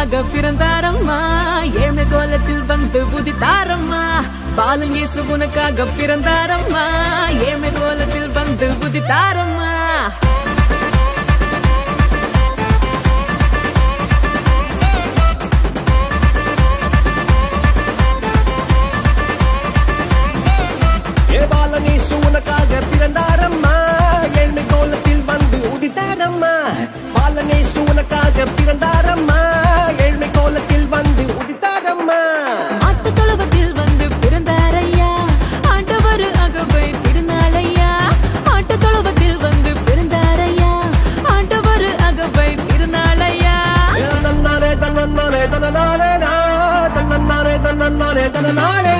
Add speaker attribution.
Speaker 1: உனக்காக பிறந்தாரம்மா ஏழ்மை கோலத்தில் வந்து உதித்தாரம்மா பாலன் இயேசு உனக்காக பிறந்தாரம்மா ஏழ்மை கோலத்தில் வந்து உதித்தாரம்மா
Speaker 2: பாலன் இயேசு உனக்காக பிறந்தாரம்மா ஏழ்மை கோலத்தில் வந்து உதித்தாரம்மா பாலன் இயேசு உனக்காக பிறந்தாரம்மா ஏழ்மை கோலத்தில் வந்து உதித்தாரம்மா
Speaker 1: ஆட்டு தொழுவத்தில் வந்து பிறந்தாரையா ஆண்டவர் அகவை திருநாளையா ஆட்டு தொழுவத்தில் வந்து பிறந்தாரையா ஆண்டவர் அகவை திருநாளையா
Speaker 2: தன்னன்னாரே தன்னன்னாரே தன்னனாரே தன்னன்னாரே தன்னன்னாரே தன்னனாரே